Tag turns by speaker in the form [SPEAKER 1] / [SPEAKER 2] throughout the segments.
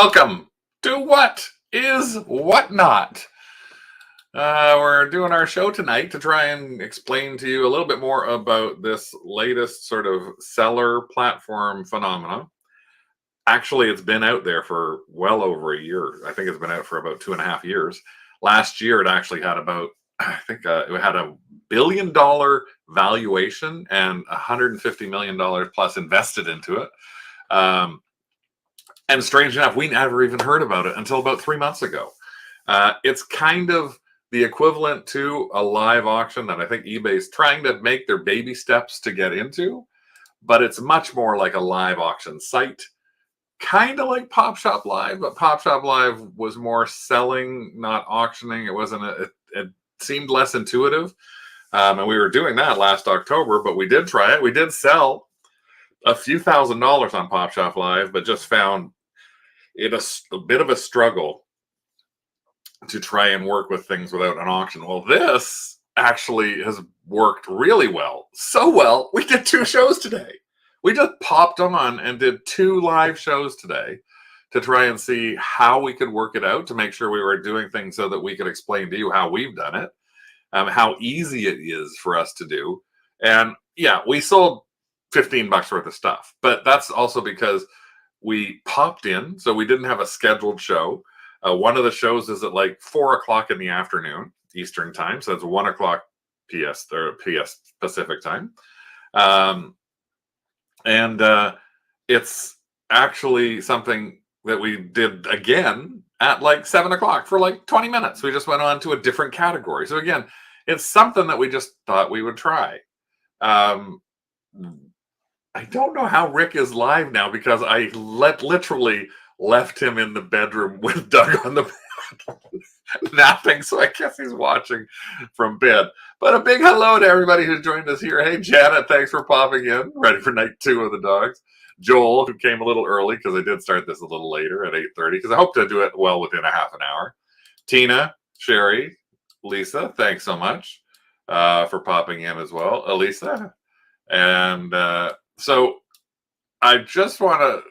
[SPEAKER 1] Welcome to What is WhatNot. We're doing our show tonight to try and explain to you a little bit more about this latest sort of seller platform phenomena. Actually, it's been out there for well over a year. I think it's been out for about 2.5 years. Last year, it actually had about, it had $1 billion valuation and $150 million plus invested into it. And strange enough, we never even heard about it until about 3 months ago. It's kind of the equivalent to a live auction that I think eBay's trying to make their baby steps to get into, but it's much more like a live auction site, kind of like Pop Shop Live, but Pop Shop Live was more selling, not auctioning. It wasn't. It seemed less intuitive, and we were doing that last October, but we did try it. We did sell a few $1,000s on Pop Shop Live, but just found it a bit of a struggle to try and work with things without an auction. Well, this actually has worked really well. So well, we did 2 shows today. We just popped on and did 2 live shows today to try and see how we could work it out, to make sure we were doing things so that we could explain to you how we've done it, how easy it is for us to do. And yeah, we sold $15 worth of stuff, but that's also because we popped in, so we didn't have a scheduled show. One of the shows is at like 4 o'clock in the afternoon Eastern time, so it's 1 o'clock PS Pacific time, and it's actually something that we did again at like 7 o'clock for like 20 minutes. We just went on to a different category. So again, it's something that we just thought we would try. I don't know how Rick is live now because I literally left him in the bedroom with Doug on the bed napping, so I guess he's watching from bed. But a big hello to everybody who's joined us here. Hey, Janet, thanks for popping in. Ready for night 2 of the dogs. Joel, who came a little early because I did start this a little later at 8:30 because I hope to do it well within a half an hour. Tina, Sherry, Lisa, thanks so much for popping in as well. Elisa. And so I just want to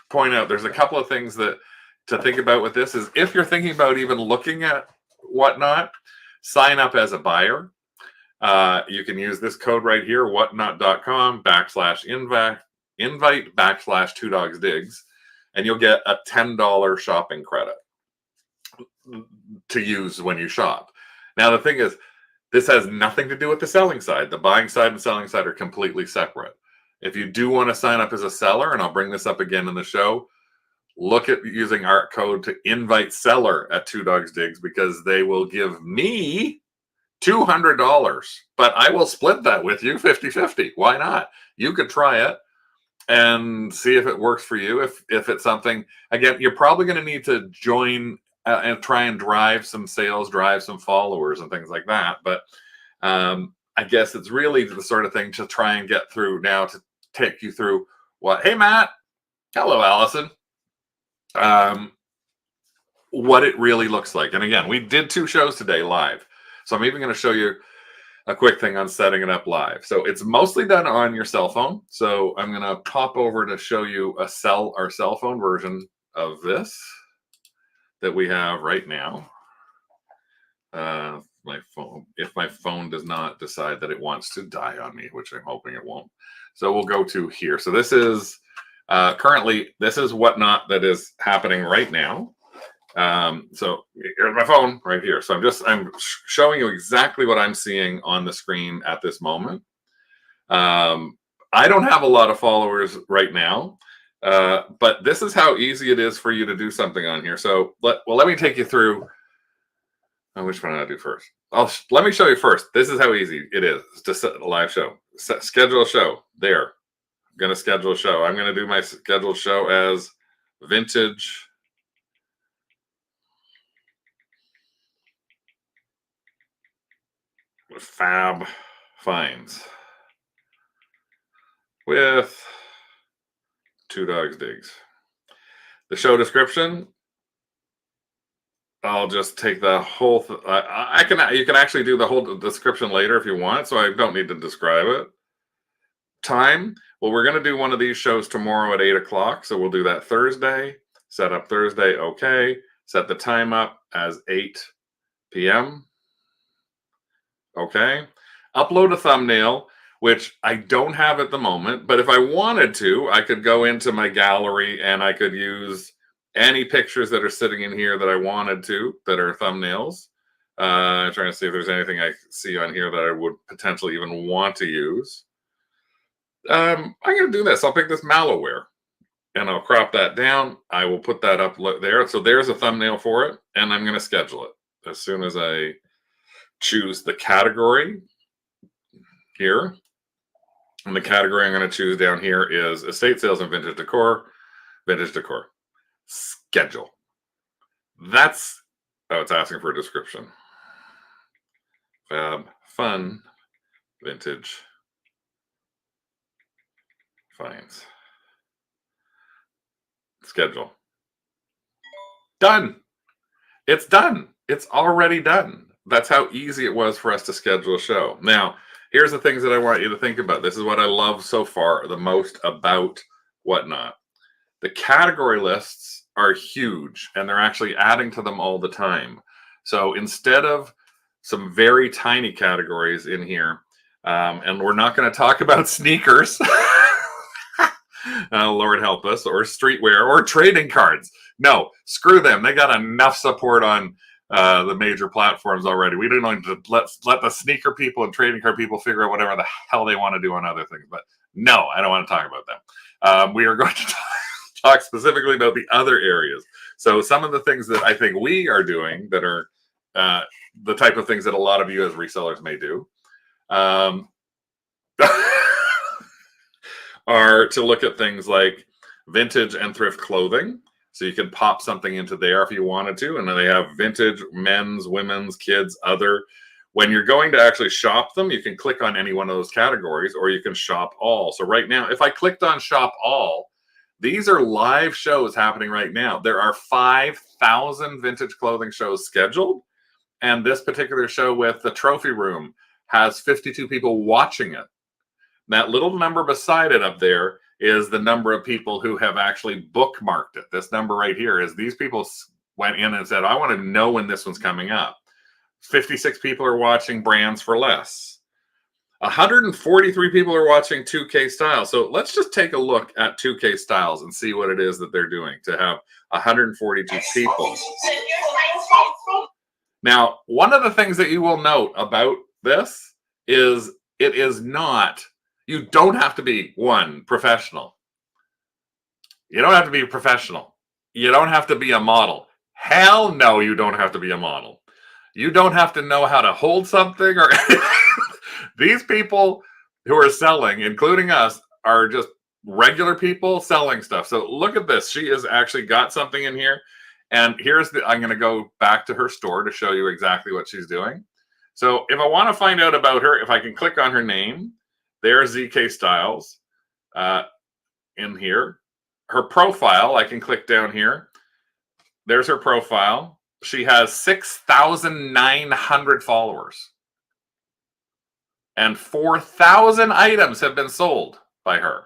[SPEAKER 1] point out there's a couple of things that to think about with this is if you're thinking about even looking at WhatNot, sign up as a buyer. You can use this code right here, whatnot.com/invite/2dogsdigs, and you'll get a $10 shopping credit to use when you shop. Now, the thing is, this has nothing to do with the selling side. The buying side and selling side are completely separate. If you do want to sign up as a seller, and I'll bring this up again in the show, look at using our code to invite seller at 2dogsdigs because they will give me $200, but I will split that with you 50-50. Why not? You could try it and see if it works for you. If it's something, again, you're probably going to need to join and try and drive some sales, drive some followers and things like that. But I guess it's really the sort of thing to try and get through now to take you through what, hey, Matt, hello, Allison, what it really looks like. And again, we did 2 shows today live. So I'm even going to show you a quick thing on setting it up live. So it's mostly done on your cell phone. So I'm going to pop over to show you our cell phone version of this that we have right now. My phone, if my phone does not decide that it wants to die on me, which I'm hoping it won't. So we'll go to here. So this is currently, this is WhatNot that is happening right now. So here's my phone right here. So I'm showing you exactly what I'm seeing on the screen at this moment. I don't have a lot of followers right now, but this is how easy it is for you to do something on here. So let me take you through. Which one did I do first? Let me show you first. This is how easy it is to set a live show. Schedule a show. There. I'm going to schedule a show. I'm going to do my scheduled show as vintage fab finds with 2dogsdigs. The show description, I'll just take the whole you can actually do the whole description later if you want, so I don't need to describe it. Time, well, we're going to do one of these shows tomorrow at 8 o'clock, so we'll do that Thursday. Set up Thursday, okay. Set the time up as 8 p.m. Okay. Upload a thumbnail, which I don't have at the moment, but if I wanted to, I could go into my gallery and I could use any pictures that are sitting in here that I wanted to, that are thumbnails. I'm trying to see if there's anything I see on here that I would potentially even want to use. I'm going to do this. I'll pick this malware and I'll crop that down. I will put that up there. So there's a thumbnail for it, and I'm going to schedule it as soon as I choose the category here. And the category I'm going to choose down here is estate sales and vintage decor. Vintage decor. Schedule. That's, oh, it's asking for a description. Fab, fun, vintage finds. Schedule. Done. It's done. It's already done. That's how easy it was for us to schedule a show. Now, here's the things that I want you to think about. This is what I love so far the most about WhatNot. The category lists are huge, and they're actually adding to them all the time. So instead of some very tiny categories in here, and we're not going to talk about sneakers, Lord help us, or streetwear, or trading cards. No, screw them. They got enough support on the major platforms already. We don't need to let the sneaker people and trading card people figure out whatever the hell they want to do on other things. But no, I don't want to talk about them. We are going to talk specifically about the other areas. So some of the things that I think we are doing that are the type of things that a lot of you as resellers may do are to look at things like vintage and thrift clothing. So you can pop something into there if you wanted to. And then they have vintage, men's, women's, kids, other. When you're going to actually shop them, you can click on any one of those categories, or you can shop all. So right now, if I clicked on shop all, these are live shows happening right now. There are 5,000 vintage clothing shows scheduled. And this particular show with the trophy room has 52 people watching it. That little number beside it up there is the number of people who have actually bookmarked it. This number right here is these people went in and said, I want to know when this one's coming up. 56 people are watching Brands for Less. 143 people are watching 2K Styles. So let's just take a look at 2K Styles and see what it is that they're doing to have 142 people. Now, one of the things that you will note about this is it is not, you don't have to be, one, professional. You don't have to be a professional. You don't have to be a model. Hell no, you don't have to be a model. You don't have to know how to hold something or these people who are selling, including us, are just regular people selling stuff. So look at this. She has actually got something in here. And here's the, I'm going to go back to her store to show you exactly what she's doing. So if I want to find out about her, if I can click on her name, there's ZK Styles in here. Her profile, I can click down here. There's her profile. She has 6,900 followers. And 4,000 items have been sold by her.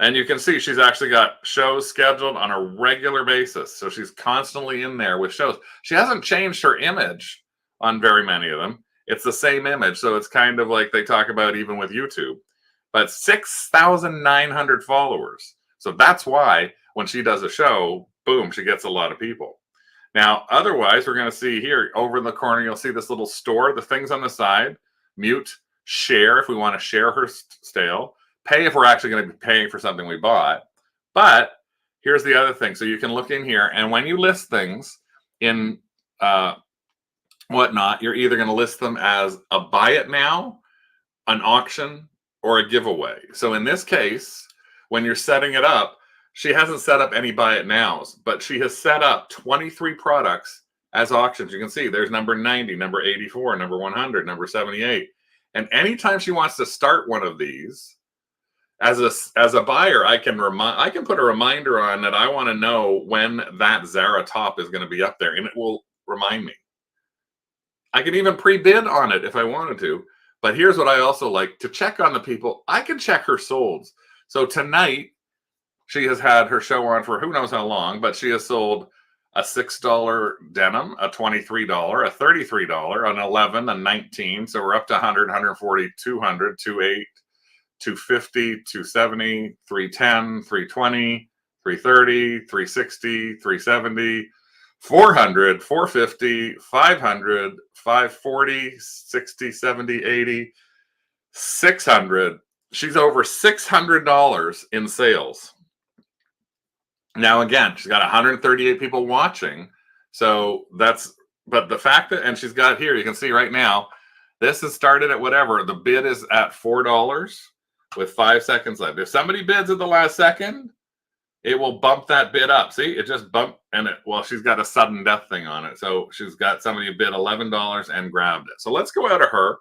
[SPEAKER 1] And you can see she's actually got shows scheduled on a regular basis. So she's constantly in there with shows. She hasn't changed her image on very many of them. It's the same image. So it's kind of like they talk about even with YouTube. But 6,900 followers. So that's why when she does a show, boom, she gets a lot of people. Now, otherwise, we're going to see here over in the corner, you'll see this little store, the things on the side, mute, share if we want to share her stale, pay if we're actually going to be paying for something we bought. But here's the other thing. So you can look in here, and when you list things in WhatNot, you're either going to list them as a buy it now, an auction, or a giveaway. So in this case, when you're setting it up, she hasn't set up any buy it nows, but she has set up 23 products as auctions. You can see there's number 90, number 84, number 100, number 78. And anytime she wants to start one of these, as a buyer, I can put a reminder on that I want to know when that Zara top is going to be up there, and it will remind me. I can even pre-bid on it if I wanted to. But here's what I also like to check on the people. I can check her solds. So tonight, She has had her show on for who knows how long, but she has sold a $6 denim, a $23, a $33, an 11, a 19. So we're up to 100, 140, 200, 28, 250, 270, 310, 320, 330, 360, 370, 400, 450, 500, 540, 60, 70, 80, 600. She's over $600 in sales. Now, again, she's got 138 people watching. So but the fact that, and she's got here, you can see right now, this has started at whatever. The bid is at $4 with 5 seconds left. If somebody bids at the last second, it will bump that bid up. See, it just bumped, and she's got a sudden death thing on it. So she's got somebody who bid $11 and grabbed it. So let's go out of her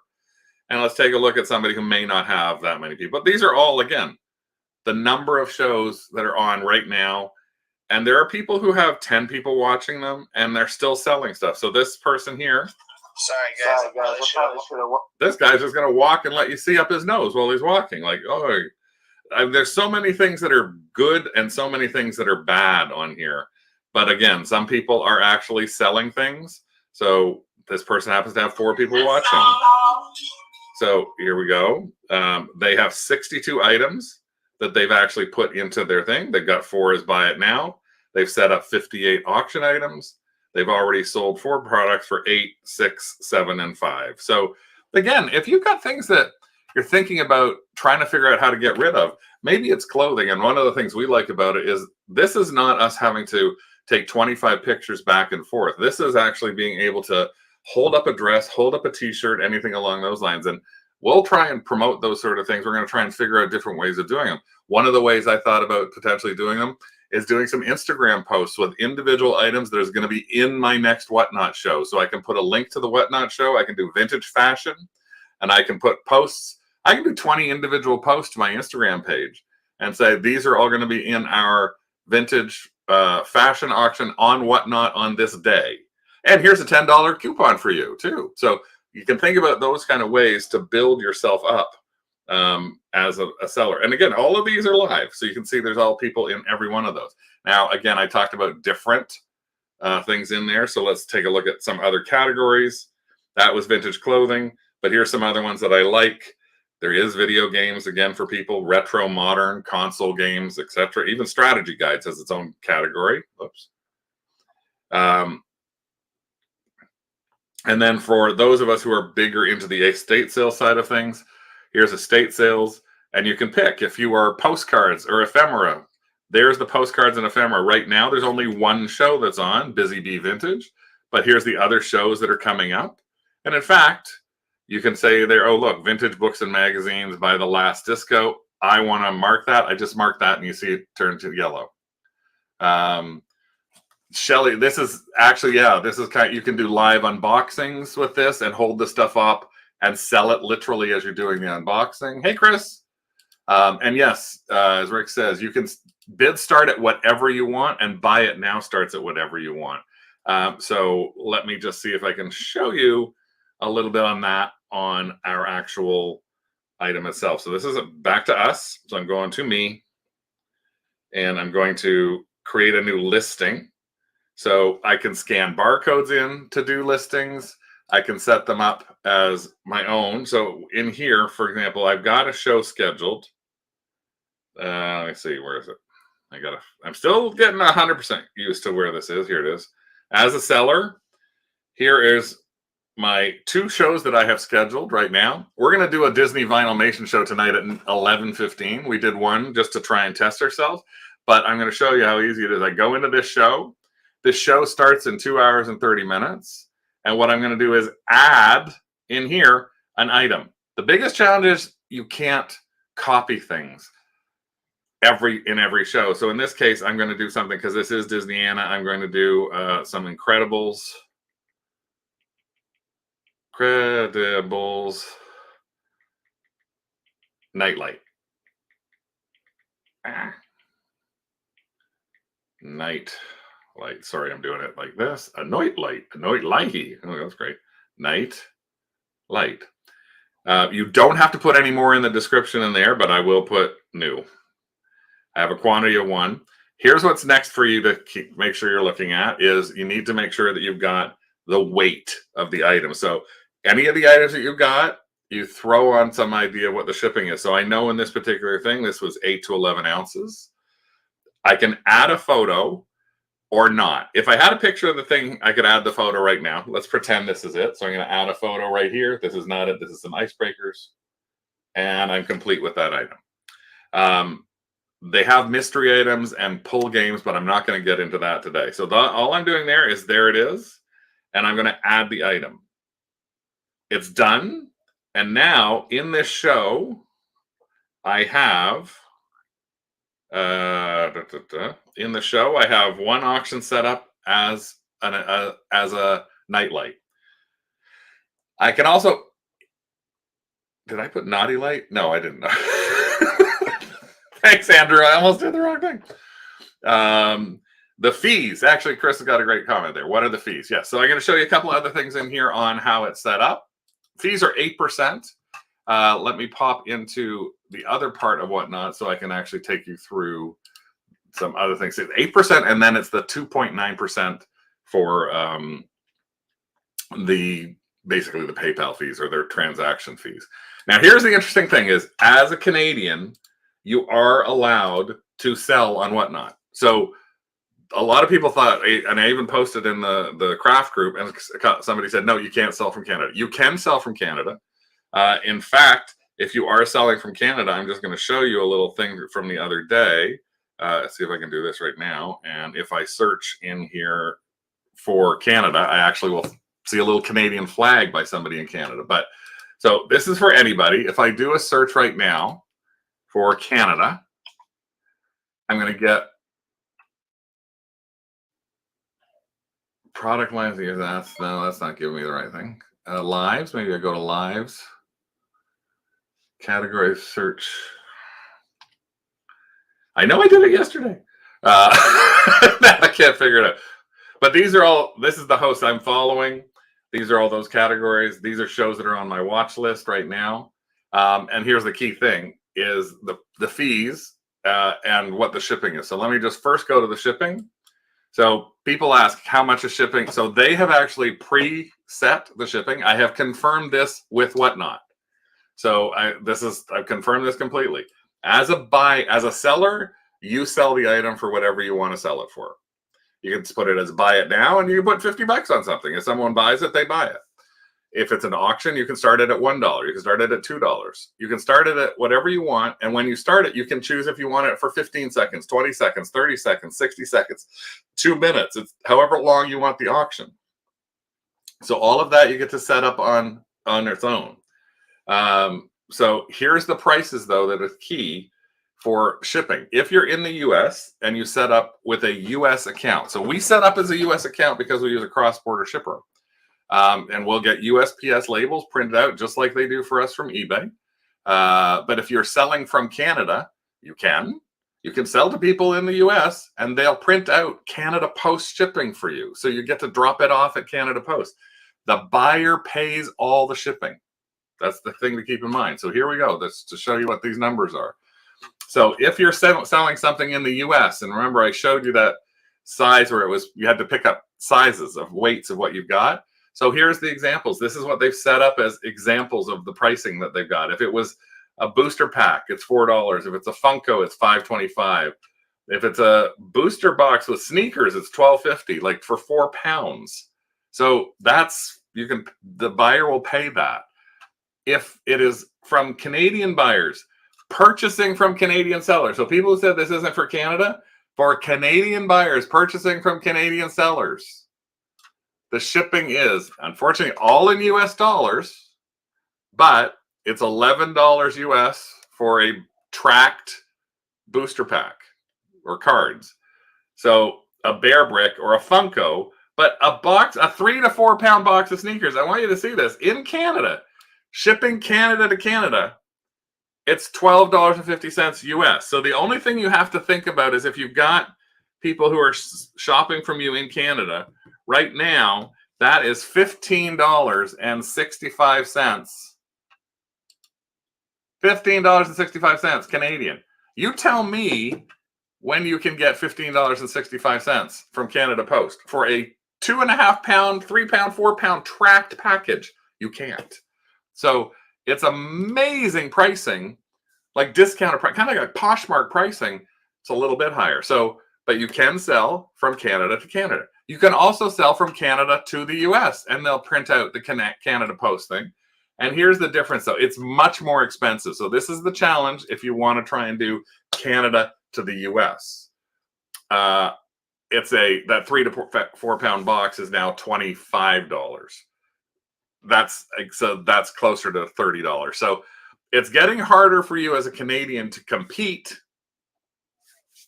[SPEAKER 1] and let's take a look at somebody who may not have that many people. But these are all, again, the number of shows that are on right now. And there are people who have 10 people watching them and they're still selling stuff. So this person here,
[SPEAKER 2] sorry guys,
[SPEAKER 1] this guy's just going to walk and let you see up his nose while he's walking. Like, oh, there's so many things that are good and so many things that are bad on here. But again, some people are actually selling things. So this person happens to have 4 people watching. So here we go. They have 62 items that they've actually put into their thing. They've got 4 as buy it now. They've set up 58 auction items. They've already sold 4 products for 8, 6, 7, and 5. So again, if you've got things that you're thinking about trying to figure out how to get rid of, maybe it's clothing. And one of the things we like about it is this is not us having to take 25 pictures back and forth. This is actually being able to hold up a dress, hold up a t-shirt, anything along those lines. And we'll try and promote those sort of things. We're going to try and figure out different ways of doing them. One of the ways I thought about potentially doing them is doing some Instagram posts with individual items that is going to be in my next WhatNot show. So I can put a link to the WhatNot show. I can do vintage fashion, and I can put posts. I can do 20 individual posts to my Instagram page and say, these are all going to be in our vintage fashion auction on WhatNot on this day. And here's a $10 coupon for you too. So you can think about those kind of ways to build yourself up as a seller. And again, all of these are live. So you can see there's all people in every one of those. Now, again, I talked about different things in there. So let's take a look at some other categories. That was vintage clothing, but here's some other ones that I like. There is video games, again, for people, retro, modern, console games, etc. Even strategy guides has its own category. Oops. And then for those of us who are bigger into the estate sales side of things, here's estate sales. And you can pick if you are postcards or ephemera. There's the postcards and ephemera. Right now, there's only one show that's on, Busy Bee Vintage. But here's the other shows that are coming up. And in fact, you can say there, oh, look, vintage books and magazines by The Last Disco. I want to mark that. I just marked that and you see it turn to yellow. Shelly, this is actually, yeah, this is kind of, you can do live unboxings with this and hold the stuff up and sell it literally as you're doing the unboxing. Hey, Chris. And yes, as Rick says, you can bid start at whatever you want and buy it now starts at whatever you want. So let me just see if I can show you a little bit on that on our actual item itself. So this is back to us. So I'm going to me and I'm going to create a new listing. So I can scan barcodes in to do listings. I can set them up as my own. So in here, for example, I've got a show scheduled. Let me see, where is it? I'm still getting 100% used to where this is. Here it is. As a seller, here is my 2 shows that I have scheduled right now. We're going to do a Disney Vinylmation show tonight at 11:15. We did one just to try and test ourselves, but I'm going to show you how easy it is. I go into this show. This show starts in 2 hours and 30 minutes. And what I'm going to do is add in here an item. The biggest challenge is you can't copy things in every show. So in this case, I'm going to do something because this is Disneyana. I'm going to do some Incredibles Nightlight. Nightlight. Sorry, I'm doing it like this. A Nightlight. Oh, that's great. Nightlight. You don't have to put any more in the description in there, but I will put new. I have a quantity of 1. Here's what's next for you to make sure you're looking at is you need to make sure that you've got the weight of the item. So any of the items that you've got, you throw on some idea of what the shipping is. So I know in this particular thing, this was 8 to 11 ounces. I can add a photo or not. If I had a picture of the thing, I could add the photo right now. Let's pretend this is it. So I'm going to add a photo right here. This is not it. This is some icebreakers. And I'm complete with that item. They have mystery items and pull games, but I'm not going to get into that today. So all I'm doing there it is. And I'm going to add the item. It's done. And now in this show, I have in the show, I have one auction set up as a nightlight. I can also, did I put naughty light? No, I didn't. Thanks, Andrew. I almost did the wrong thing. The fees. Actually, Chris has got a great comment there. What are the fees? Yes. So I'm going to show you a couple other things in here on how it's set up. Fees are 8%. Let me pop into the other part of WhatNot so I can actually take you through some other things. It's 8%, and then it's the 2.9% for basically the PayPal fees or their transaction fees. Now, here's the interesting thing is, as a Canadian, you are allowed to sell on WhatNot. So a lot of people thought, and I even posted in the craft group, and somebody said, no, you can't sell from Canada. You can sell from Canada. In fact, if you are selling from Canada, I'm just going to show you a little thing from the other day. Let's see if I can do this right now. And if I search in here for Canada, I actually will see a little Canadian flag by somebody in Canada. But so this is for anybody. If I do a search right now for Canada, I'm going to get product lines here. That's not giving me the right thing. Lives. Maybe I go to lives. Category search. I know I did it yesterday. I can't figure it out. But these are all, this is the host I'm following. These are all those categories. These are shows that are on my watch list right now. And here's the key thing is the fees and what the shipping is. So let me just first go to the shipping. So people ask how much is shipping. So they have actually preset the shipping. I have confirmed this with WhatNot. So I've confirmed this completely. As a seller, you sell the item for whatever you want to sell it for. You can put it as buy it now, and you can put $50 on something. If someone buys it, they buy it. If it's an auction, you can start it at $1. You can start it at $2. You can start it at whatever you want. And when you start it, you can choose if you want it for 15 seconds, 20 seconds, 30 seconds, 60 seconds, 2 minutes. It's however long you want the auction. So all of that you get to set up on its own. So here's the prices, though, that are key for shipping. If you're in the US and you set up with a US account, so we set up as a US account because we use a cross-border shipper, and we'll get USPS labels printed out just like they do for us from eBay. But if you're selling from Canada, you can sell to people in the US and they'll print out Canada Post shipping for you. So you get to drop it off at Canada Post. The buyer pays all the shipping. That's the thing to keep in mind. So here we go. That's to show you what these numbers are. So if you're selling something in the US, and remember I showed you that size where you had to pick up sizes of weights of what you've got. So here's the examples. This is what they've set up as examples of the pricing that they've got. If it was a booster pack, it's $4. If it's a Funko, it's $5.25. If it's a booster box with sneakers, it's $12.50, like for £4. So the buyer will pay that. If it is from Canadian buyers purchasing from Canadian sellers, so people who said this isn't for Canada, for Canadian buyers purchasing from Canadian sellers, the shipping is unfortunately all in US dollars, but it's $11 US for a tracked booster pack or cards. So a Bear Brick or a Funko, but a 3 to 4 pound box of sneakers. I want you to see this in Canada. Shipping Canada to Canada, it's $12.50 US. So the only thing you have to think about is if you've got people who are shopping from you in Canada, right now, that is $15.65. $15.65 Canadian. You tell me when you can get $15.65 from Canada Post for a 2.5 pound, 3 pound, 4 pound tracked package? You can't. So it's amazing pricing, like discounted price, kind of like Poshmark pricing. It's a little bit higher. So, but you can sell from Canada to Canada. You can also sell from Canada to the US, and they'll print out the Canada Post thing. And here's the difference, though. It's much more expensive. So this is the challenge if you want to try and do Canada to the US. It's that 3 to 4 pound box is now $25. That's closer to $30. So it's getting harder for you as a Canadian to compete,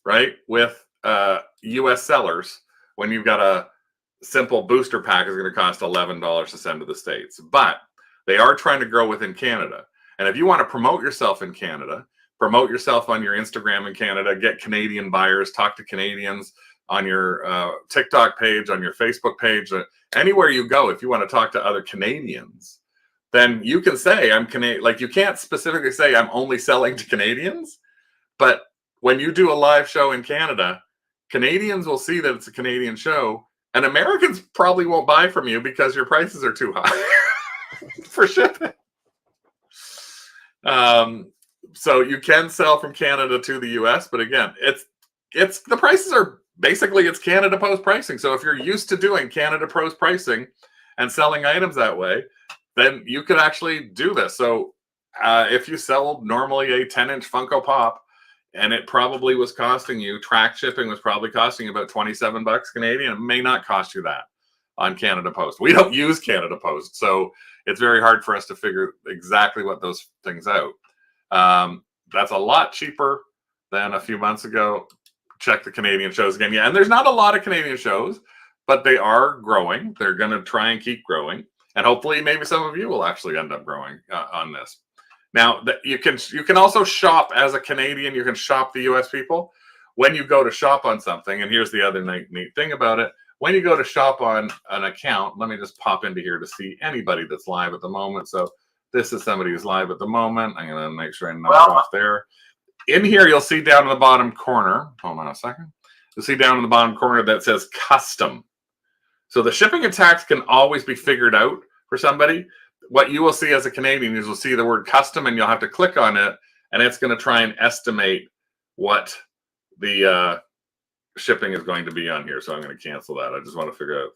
[SPEAKER 1] right, with US sellers when you've got a simple booster pack is going to cost $11 to send to the States. But they are trying to grow within Canada. And if you want to promote yourself in Canada, promote yourself on your Instagram in Canada, get Canadian buyers, talk to Canadians on your TikTok page, on your Facebook page, anywhere you go, if you want to talk to other Canadians, then you can say I'm Canadian. Like, you can't specifically say I'm only selling to Canadians, but when you do a live show in Canada, Canadians will see that it's a Canadian show, and Americans probably won't buy from you because your prices are too high for shipping. So you can sell from Canada to the US, but again, it's the prices are basically it's Canada Post pricing. So if you're used to doing Canada Post pricing and selling items that way, then you could actually do this. So if you sell normally a 10-inch Funko Pop, and it probably was costing you, track shipping was probably costing you about 27 bucks Canadian, it may not cost you that on Canada Post. We don't use Canada Post, so it's very hard for us to figure exactly what those things out. That's a lot cheaper than a few months ago. Check the Canadian shows again. Yeah, and there's not a lot of Canadian shows, but they are growing. They're going to try and keep growing. And hopefully maybe some of you will actually end up growing on this. Now, you can also shop as a Canadian. You can shop the US people. When you go to shop on something, and here's the other neat thing about it. When you go to shop on an account, let me just pop into here to see anybody that's live at the moment. So this is somebody who's live at the moment. I'm going to make sure I knock off there. In here, you'll see down in the bottom corner. Hold on a second. You'll see down in the bottom corner that says custom. So the shipping and tax can always be figured out for somebody. What you will see as a Canadian is you'll see the word custom, and you'll have to click on it, and it's going to try and estimate what the shipping is going to be on here. So I'm going to cancel that. I just want to figure out.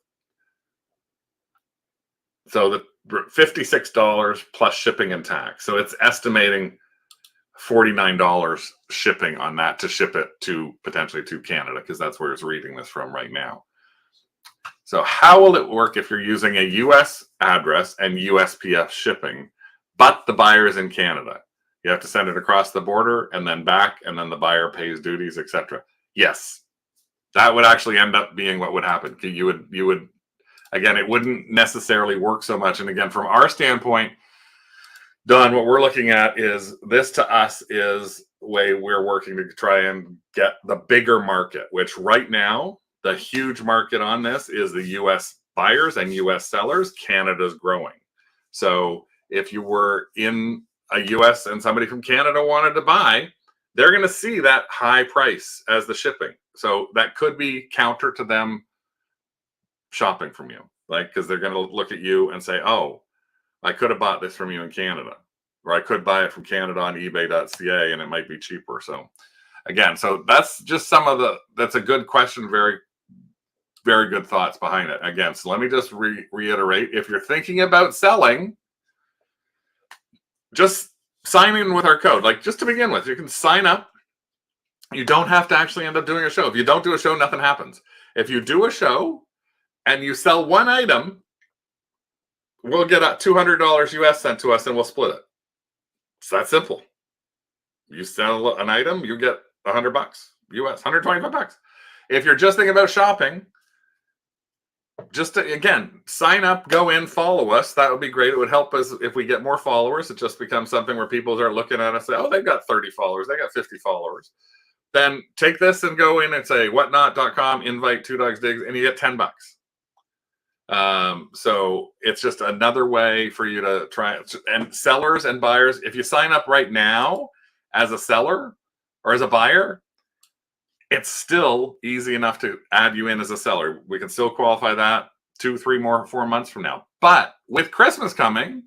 [SPEAKER 1] So the $56 plus shipping and tax. So it's estimating $49 shipping on that to ship it to potentially to Canada, because that's where it's reading this from right now. So how will it work if you're using a US address and USPS shipping, but the buyer is in Canada? You have to send it across the border and then back, and then the buyer pays duties, etc. Yes, that would actually end up being what would happen. You would again, it wouldn't necessarily work so much. And again, from our standpoint, Don, what we're looking at is this to us is way we're working to try and get the bigger market, which right now, the huge market on this is the US buyers and US sellers. Canada's growing. So if you were in a US and somebody from Canada wanted to buy, they're going to see that high price as the shipping. So that could be counter to them shopping from you, like, because they're going to look at you and say, oh, I could have bought this from you in Canada, or I could buy it from Canada on ebay.ca and it might be cheaper. So again, so that's just that's a good question. Very, very good thoughts behind it. Again, so let me just reiterate, if you're thinking about selling, just sign in with our code. Like, just to begin with, you can sign up. You don't have to actually end up doing a show. If you don't do a show, nothing happens. If you do a show and you sell one item, we'll get a $200 US sent to us and we'll split it. It's that simple. You sell an item, you get $100 US, 125 bucks. If you're just thinking about shopping, again, sign up, go in, follow us. That would be great. It would help us if we get more followers. It just becomes something where people are looking at us and say, oh, they've got 30 followers. They got 50 followers. Then take this and go in and say whatnot.com, invite Two Dogs Digs, and you get $10. So it's just another way for you to try. And sellers and buyers, if you sign up right now as a seller or as a buyer, it's still easy enough to add you in as a seller. We can still qualify that 2, 3 more, 4 months from now. But with Christmas coming,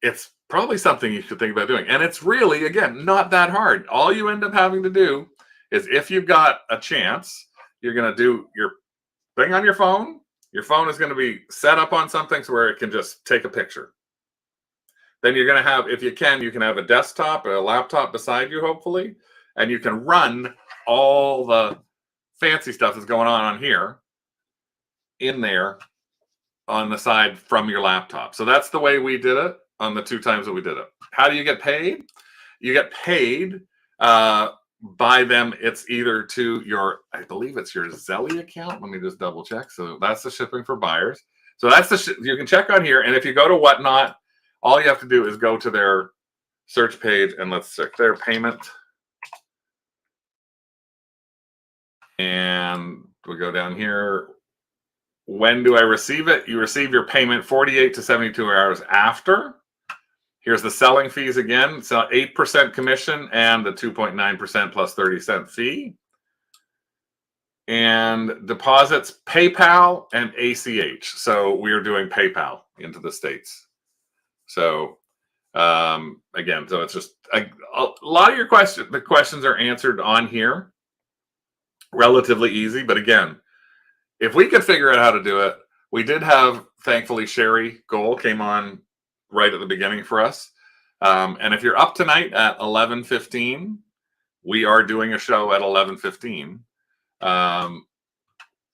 [SPEAKER 1] it's probably something you should think about doing. And it's really, again, not that hard. All you end up having to do is, if you've got a chance, you're going to do your thing on your phone. Your phone is going to be set up on something so where it can just take a picture. Then you're going to have, if you can have a desktop or a laptop beside you, hopefully, and you can run all the fancy stuff that's going on here in there on the side from your laptop. So that's the way we did it on the 2 times that we did it. How do you get paid? You get paid by them. It's either to your, I believe it's your Zelly account. Let me just double check. So that's the shipping for buyers. So that's the, you can check on here. And if you go to WhatNot, all you have to do is go to their search page and let's check their payment. And we go down here. When do I receive it? You receive your payment 48 to 72 hours after. Here's the selling fees again. So 8% commission and the 2.9% plus 30-cent fee. And deposits, PayPal and ACH. So we are doing PayPal into the States. So again, so it's just a lot of your questions. The questions are answered on here. Relatively easy, but again, if we could figure out how to do it, we did have, thankfully, Sherry Goal came on right at the beginning for us. And if you're up tonight at 11:15, we are doing a show at 11:15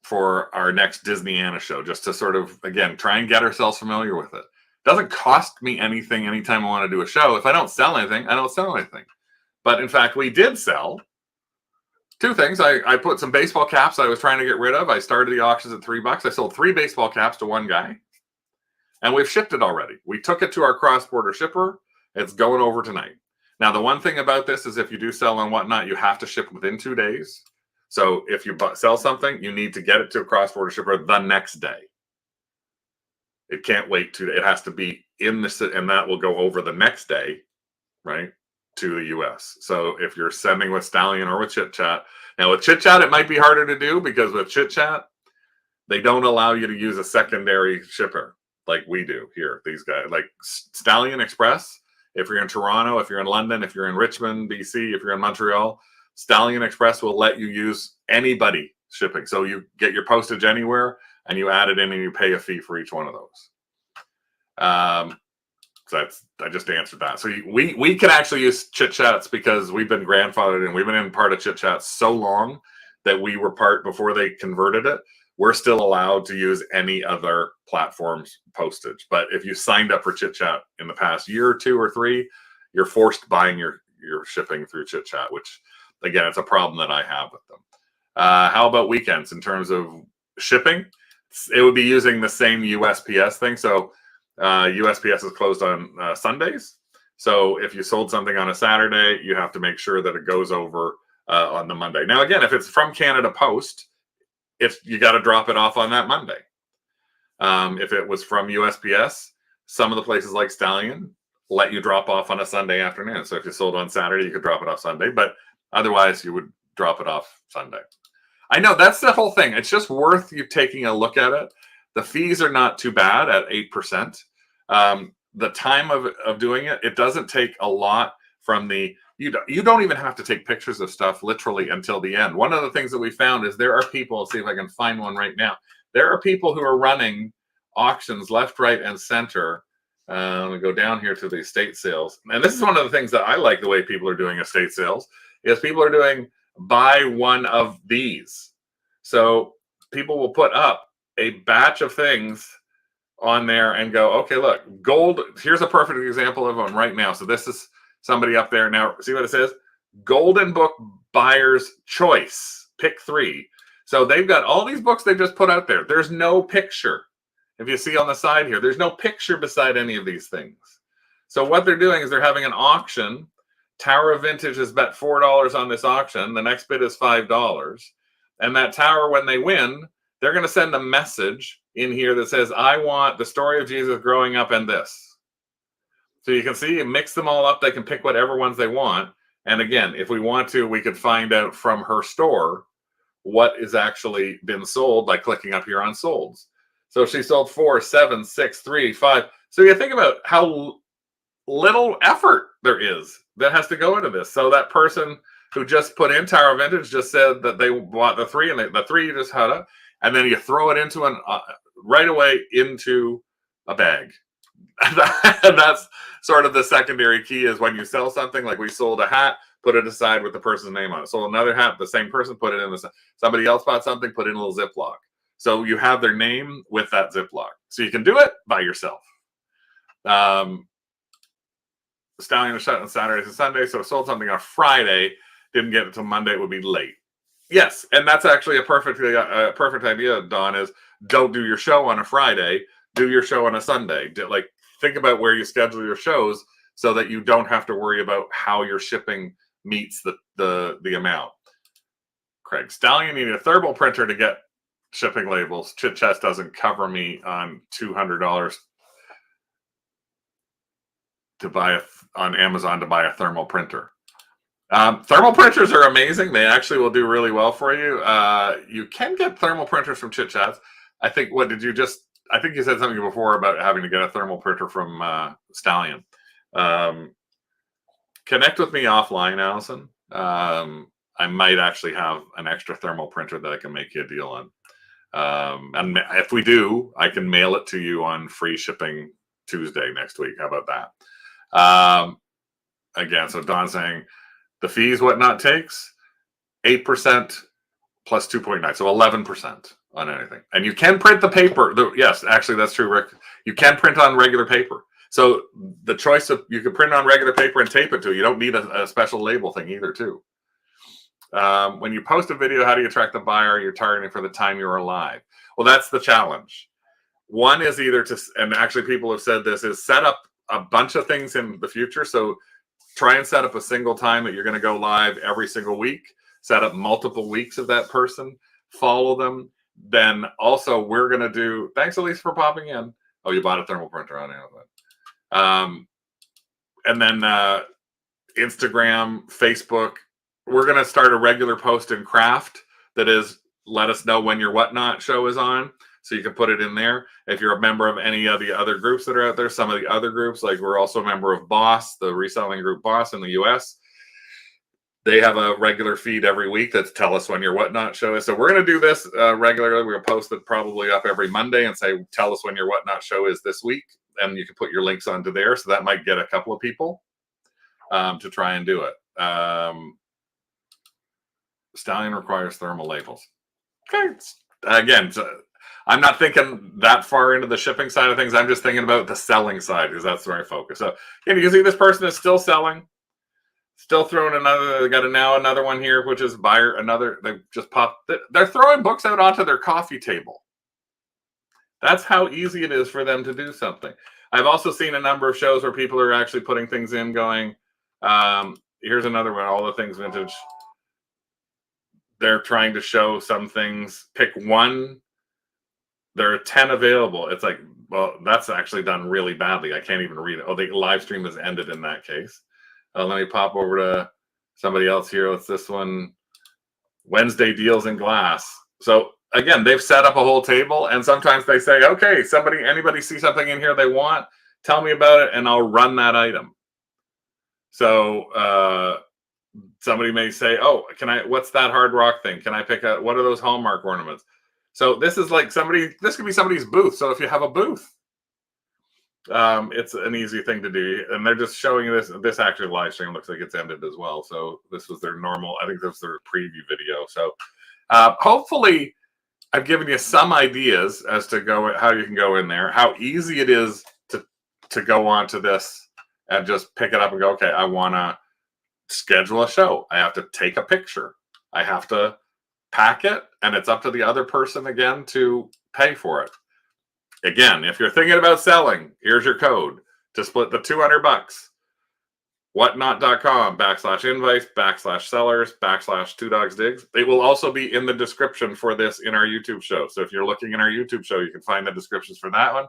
[SPEAKER 1] for our next Disneyana show, just to sort of, again, try and get ourselves familiar with it. It doesn't cost me anything anytime I want to do a show. If I don't sell anything, I don't sell anything. But in fact, we did sell 2 things. I put some baseball caps I was trying to get rid of. I started the auctions at $3. I sold 3 baseball caps to one guy. And we've shipped it already. We took it to our cross-border shipper. It's going over tonight. Now, the one thing about this is if you do sell on WhatNot, you have to ship within 2 days. So if you sell something, you need to get it to a cross-border shipper the next day. It can't wait 2 days. It has to be in the, and that will go over the next day, right, to the US. So if you're sending with Stallion or with ChitChat, now with ChitChat, it might be harder to do because with ChitChat, they don't allow you to use a secondary shipper like we do here. These guys, like Stallion Express, if you're in Toronto, if you're in London, if you're in Richmond, BC, if you're in Montreal, Stallion Express will let you use anybody shipping. So you get your postage anywhere and you add it in and you pay a fee for each one of those. So I just answered that. So we can actually use ChitChats because we've been grandfathered and we've been in part of ChitChat so long that we were part before they converted it. We're still allowed to use any other platform's postage. But if you signed up for ChitChat in the past year or 2 or 3, you're forced buying your shipping through ChitChat, which again, it's a problem that I have with them. How about weekends in terms of shipping? It would be using the same USPS thing. So USPS is closed on Sundays. So if you sold something on a Saturday, you have to make sure that it goes over on the Monday. Now, again, if it's from Canada Post, if you got to drop it off on that Monday. If it was from USPS, some of the places like Stallion let you drop off on a Sunday afternoon. So if you sold on Saturday, you could drop it off Sunday, but otherwise you would drop it off Sunday. I know that's the whole thing. It's just worth you taking a look at it. The fees are not too bad at 8%. The time of doing it, it doesn't take a lot from the, you don't even have to take pictures of stuff literally until the end. One of the things that we found is there are people, let's see if I can find one right now. There are people who are running auctions left, right, and center. Let me go down here to the estate sales. And this is one of the things that I like the way people are doing estate sales, is people are doing buy one of these. So people will put up a batch of things on there and go, okay, look, gold. Here's a perfect example of one right now. So this is somebody up there now. See what it says? Golden Book Buyer's Choice. Pick 3. So they've got all these books they just put out there. There's no picture. If you see on the side here, there's no picture beside any of these things. So what they're doing is they're having an auction. Tower of Vintage is bet $4 on this auction. The next bid is $5. And that tower, when they win, they're going to send a message in here that says, I want the story of Jesus growing up and this. So you can see, mix them all up. They can pick whatever ones they want. And again, if we want to, we could find out from her store what is actually been sold by clicking up here on solds. So she sold 4, 7, 6, 3, 5. So you think about how little effort there is that has to go into this. So that person who just put in Tower of Vintage just said that they bought the 3, and the 3 you just had up, and then you throw it into right away into a bag. And that's sort of the secondary key, is when you sell something, like we sold a hat, put it aside with the person's name on it. Sold another hat, the same person put it in the, somebody else bought something, put it in a little Ziploc. So you have their name with that Ziploc. So you can do it by yourself. Stallion was shut on Saturdays and Sundays, so sold something on Friday, didn't get it until Monday, it would be late. Yes, and that's actually a perfect idea, Don, is don't do your show on a Friday, do your show on a Sunday. Like, think about where you schedule your shows so that you don't have to worry about how your shipping meets the amount. Craig, Stallion needed a thermal printer to get shipping labels. Chit Chest doesn't cover me on $200 to buy on Amazon to buy a thermal printer. Thermal printers are amazing. They actually will do really well for you. You can get thermal printers from Chit Chats. I think, I think you said something before about having to get a thermal printer from Stallion. Connect with me offline, Allison. I might actually have an extra thermal printer that I can make you a deal on. And if we do, I can mail it to you on free shipping Tuesday next week. How about that? Again, so Don's saying the fees WhatNot takes 8% plus 2.9, so 11% on anything. And you can print the paper. Yes, actually, that's true, Rick. You can print on regular paper. So the choice of, you can print on regular paper and tape it to. You don't need a special label thing either, too. When you post a video, how do you track the buyer you're targeting for the time you're live? Well, that's the challenge. One is either to, and actually people have said this, is set up a bunch of things in the future. So try and set up a single time that you're going to go live every single week. Set up multiple weeks of that person. Follow them. Then also we're going to do, thanks Elise for popping in. Oh, you bought a thermal printer on Amazon. And then Instagram, Facebook. We're going to start a regular post in Craft that is, let us know when your WhatNot show is on. So you can put it in there. If you're a member of any of the other groups that are out there, some of the other groups, like we're also a member of Boss, the reselling group Boss in the US. They have a regular feed every week that's tell us when your WhatNot show is. So we're going to do this regularly. We're going to post it probably up every Monday and say, tell us when your WhatNot show is this week. And you can put your links onto there. So that might get a couple of people to try and do it. Stallion requires thermal labels. Okay. Again, I'm not thinking that far into the shipping side of things. I'm just thinking about the selling side because that's where I focus. So again, you can see this person is still selling, still throwing another. They got another one here, which is buyer. Another. They just popped. They're throwing books out onto their coffee table. That's how easy it is for them to do something. I've also seen a number of shows where people are actually putting things in, going, here's another one. All the things vintage. They're trying to show some things. Pick one. There are 10 available. It's like, well, that's actually done really badly. I can't even read it. Oh, the live stream has ended in that case. Let me pop over to somebody else here. It's this one. Wednesday deals in glass. So again, they've set up a whole table, and sometimes they say, okay, anybody see something in here they want, tell me about it, and I'll run that item. So somebody may say, oh, what's that hard rock thing? Can I pick up, what are those Hallmark ornaments? So this is like this could be somebody's booth. So if you have a booth, it's an easy thing to do. And they're just showing you this actually live stream looks like it's ended as well. So this was their normal, I think this was their preview video. So hopefully I've given you some ideas as to how you can go in there, how easy it is to go onto this and just pick it up and go, okay, I want to schedule a show. I have to take a picture. I have to pack it, and it's up to the other person again to pay for it. Again, if you're thinking about selling, here's your code to split the $200. WhatNot.com/invites/sellers/2dogsdigs. It will also be in the description for this in our YouTube show. So if you're looking in our YouTube show, you can find the descriptions for that one.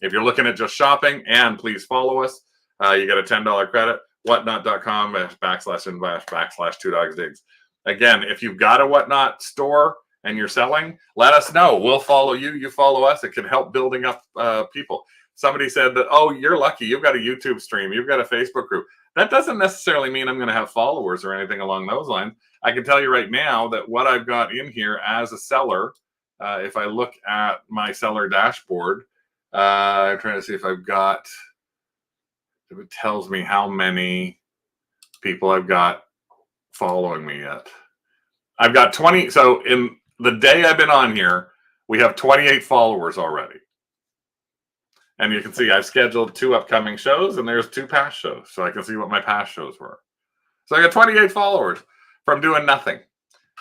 [SPEAKER 1] If you're looking at just shopping, and please follow us, you get a $10 credit. whatnot.com/invest/2dogsdigs. Again, if you've got a Whatnot store and you're selling, let us know. We'll follow you. You follow us. It can help building up people. Somebody said that, oh, you're lucky. You've got a YouTube stream. You've got a Facebook group. That doesn't necessarily mean I'm going to have followers or anything along those lines. I can tell you right now that what I've got in here as a seller, if I look at my seller dashboard, I'm trying to see if I've got, if it tells me how many people I've got following me yet. I've got 20. So in the day I've been on here, we have 28 followers already. And you can see I've scheduled 2 upcoming shows and there's 2 past shows. So I can see what my past shows were. So I got 28 followers from doing nothing.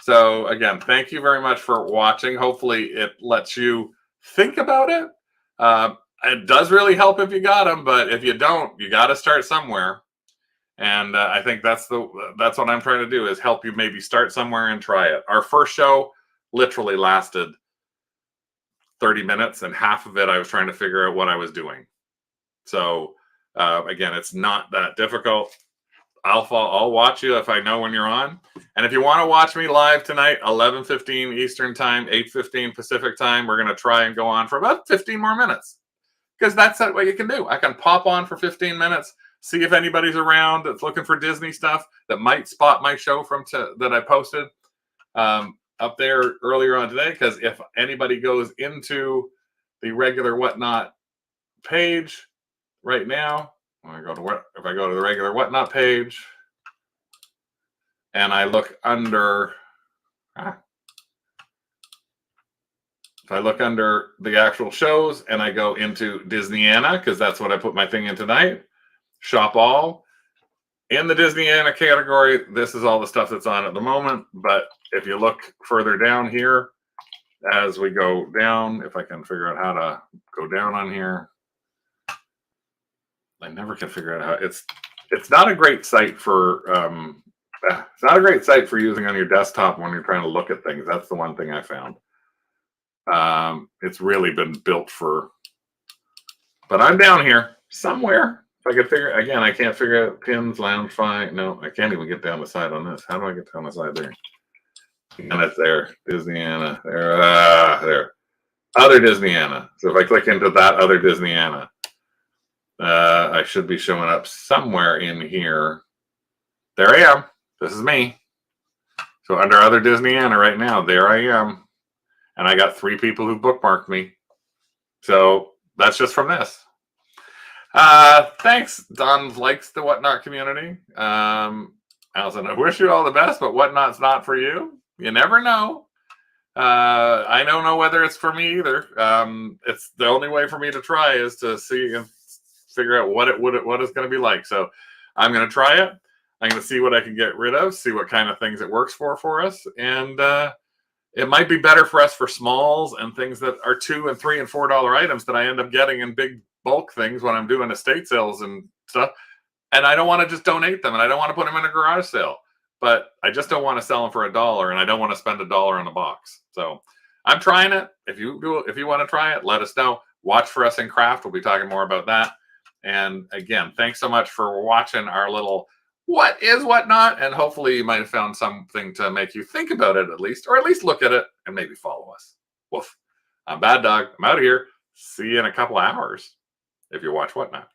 [SPEAKER 1] So again, thank you very much for watching. Hopefully it lets you think about it. It does really help if you got them, but if you don't, you got to start somewhere. And I think that's what I'm trying to do, is help you maybe start somewhere and try it. Our first show literally lasted 30 minutes, and half of it I was trying to figure out what I was doing. So again, it's not that difficult. I'll watch you if I know when you're on. And if you want to watch me live tonight, 11:15 Eastern time, 8:15 Pacific time, we're going to try and go on for about 15 more minutes, because that's what you can do. I can pop on for 15 minutes, see if anybody's around that's looking for Disney stuff that might spot my show that I posted up there earlier on today. Because if anybody goes into the regular Whatnot page right now, if I go to the regular Whatnot page and I look under, if I look under the actual shows and I go into Disneyana, because that's what I put my thing in tonight, shop all. In the Disneyana category, this is all the stuff that's on at the moment. But if you look further down here, as we go down, if I can figure out how to go down on here, I never can figure out how. It's not a great site for it's not a great site for using on your desktop when you're trying to look at things. That's the one thing I found. It's really been built for. But I'm down here somewhere. If I could figure, again, I can't figure out pins, lounge find. No, I can't even get down the side on this. How do I get down the side there? And it's there, Disneyana. There. Other Disneyana. So if I click into that other Disneyana, I should be showing up somewhere in here. There I am. This is me. So under other Disneyana right now, there I am. And I got 3 people who bookmarked me. So that's just from this. Thanks. Don likes the Whatnot community. Allison, I wish you all the best, but Whatnot's not for you. You never know. I don't know whether it's for me either. It's the only way for me to try is to see and figure out what it's going to be like. So I'm going to try it. I'm going to see what I can get rid of, see what kind of things it works for us. And it might be better for us for smalls and things that are $2 and $3 and $4 items that I end up getting in big bulk things when I'm doing estate sales and stuff. And I don't want to just donate them, and I don't want to put them in a garage sale, but I just don't want to sell them for $1, and I don't want to spend $1 on a box. So I'm trying it. If you want to try it, let us know. Watch for us in craft. We'll be talking more about that. And again, thanks so much for watching our little what is Whatnot, and hopefully you might have found something to make you think about it at least, or at least look at it and maybe follow us. Woof. I'm Bad Dog. I'm out of here. See you in a couple of hours if you watch Whatnot.